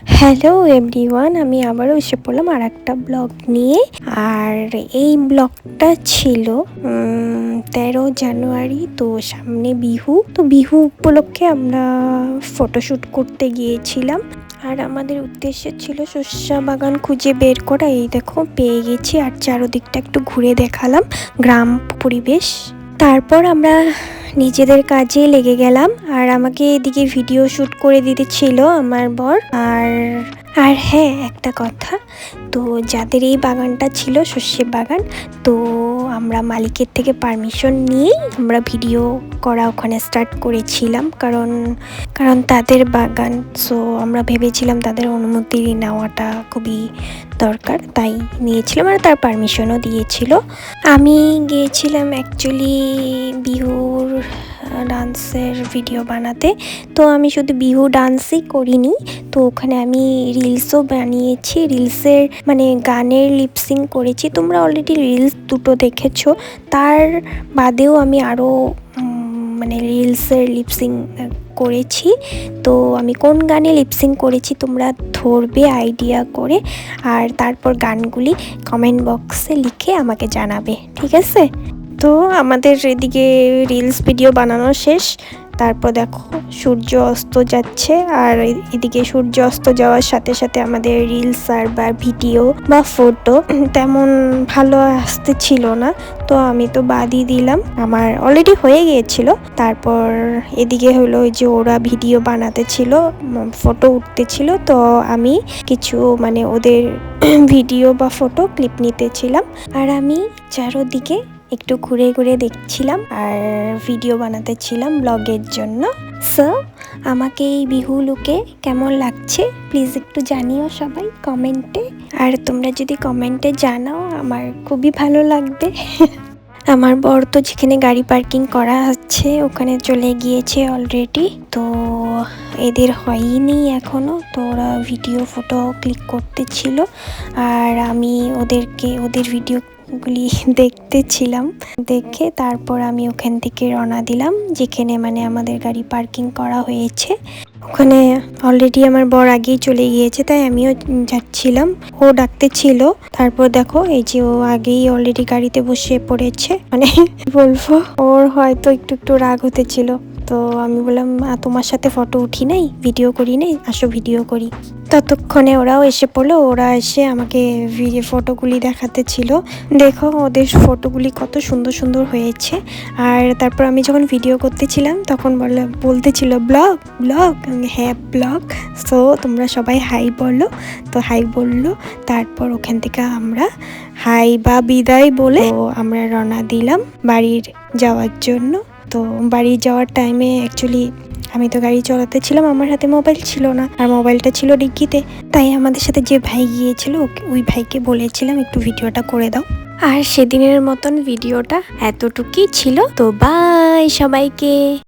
Hello everyone, আমি আবারও এসে পড়লাম আর একটা ব্লগ নিয়ে। আর এই ব্লগটা ছিল 13 জানুয়ারি। তো সামনে বিহু, তো বিহু উপলক্ষে আমরা ফটোশ্যুট করতে গিয়েছিলাম। আর আমাদের উদ্দেশ্য ছিল শস্য বাগান খুঁজে বের করা। এই দেখো পেয়ে গেছি, আর চারদিকটা একটু ঘুরে দেখালাম গ্রাম পরিবেশ। তারপর আমরা নিজেদের কাজে লেগে গেলাম। আর আমাকে এদিকে ভিডিও শ্যুট করে দিতে ছিল আমার বর। আর আর হ্যাঁ, একটা কথা, তো যাদের এই বাগানটা ছিল শস্যের বাগান, তো আমরা মালিকের থেকে পারমিশন নিয়েই আমরা ভিডিও করা ওখানে স্টার্ট করেছিলাম, কারণ তাদের বাগান। সো আমরা ভেবেছিলাম তাদের অনুমতি নেওয়াটা খুবই দরকার, তাই নিয়েছিলাম। আর তার পারমিশনও দিয়েছিল। আমি গিয়েছিলাম অ্যাকচুয়ালি বিহুর ডান্সের ভিডিও বানাতে। তো আমি শুধু বিহু ডান্সই করিনি, তো ওখানে আমি রিলসও বানিয়েছি। রিলসের মানে গানের লিপসিং করেছি। তোমরা অলরেডি রিলস দুটো দেখেছো, তার বাদেও আমি আরও মানে রিলসের লিপসিং করেছি। তো আমি কোন গানে লিপসিং করেছি তোমরা ধরবে আইডিয়া করে, আর তারপর গানগুলি কমেন্ট বক্সে লিখে আমাকে জানাবে, ঠিক আছে? তো আমাদের এদিকে রিলস ভিডিও বানানো শেষ। তারপর দেখো সূর্য অস্ত যাচ্ছে, আর এদিকে সূর্য অস্ত যাওয়ার সাথে সাথে আমাদের রিলস আর বা ভিডিও বা ফটো তেমন ভালো আসতে ছিল না। তো আমি তো বাদই দিলাম, আমার অলরেডি হয়ে গিয়েছিল। তারপর এদিকে হলো যে ওরা ভিডিও বানাতে ছিল, ফটো উঠতে ছিল, তো আমি কিছু মানে ওদের ভিডিও বা ফটো ক্লিপ নিতেছিলাম। আর আমি চারদিকে একটু ঘুরে ঘুরে দেখছিলাম আর ভিডিও বানাতে ছিলাম ব্লগের জন্য। সো আমাকে এই বিহু লুকে কেমন লাগছে প্লিজ একটু জানিও সবাই কমেন্টে। আর তোমরা যদি কমেন্টে জানাও আমার খুবই ভালো লাগবে। আমার বর তো যেখানে গাড়ি পার্কিং করা আছে ওখানে চলে গিয়েছে অলরেডি। তো এদের হয়নি এখনও, তো ওরা ভিডিও ফটো ক্লিক করতেছিল। আর আমি ওদের ভিডিওগুলি দেখতেছিলাম। দেখে তারপর আমি ওখান থেকে রওনা দিলাম যেখানে মানে আমাদের গাড়ি পার্কিং করা হয়েছে। ওখানে অলরেডি আমার বর আগেই চলে গিয়েছে, তাই আমিও যাচ্ছিলাম। ও ডাকতে ছিল। তারপর দেখো এই যে ও আগেই অলরেডি গাড়িতে বসে পড়েছে। মানে বলবো, ওর হয়তো একটু রাগ হতেছিল। তো আমি বললাম তোমার সাথে ফটো উঠি নাই, ভিডিও করি নাই, আসো ভিডিও করি। ততক্ষণে ওরাও এসে পড়লো। ওরা এসে আমাকে ফটোগুলি দেখাতে ছিল। দেখো ওদের ফটোগুলি কত সুন্দর সুন্দর হয়েছে। আর তারপর আমি যখন ভিডিও করতেছিলাম তখন বলতেছিল ব্লগ ব্লগ, হ্যাঁ ব্লগ। সো তোমরা সবাই হাই বলো। তো হাই বললো। তারপর ওখান থেকে আমরা হাই বা বিদায় বলে আমরা রওনা দিলাম বাড়ির যাওয়ার জন্য। তো বাড়ি যাওয়ার টাইমে অ্যাকচুয়ালি আমি তো গাড়ি চালাতে ছিলাম, আমার হাতে মোবাইল ছিল না, আর মোবাইলটা ছিল ডিক্কিতে। তাই আমাদের সাথে যে ভাই গিয়েছিল ওই ভাইকে বলেছিলাম একটু ভিডিওটা করে দাও। আর সেদিনের মতন ভিডিওটা এতটুকুই ছিল। তো বাই সবাইকে।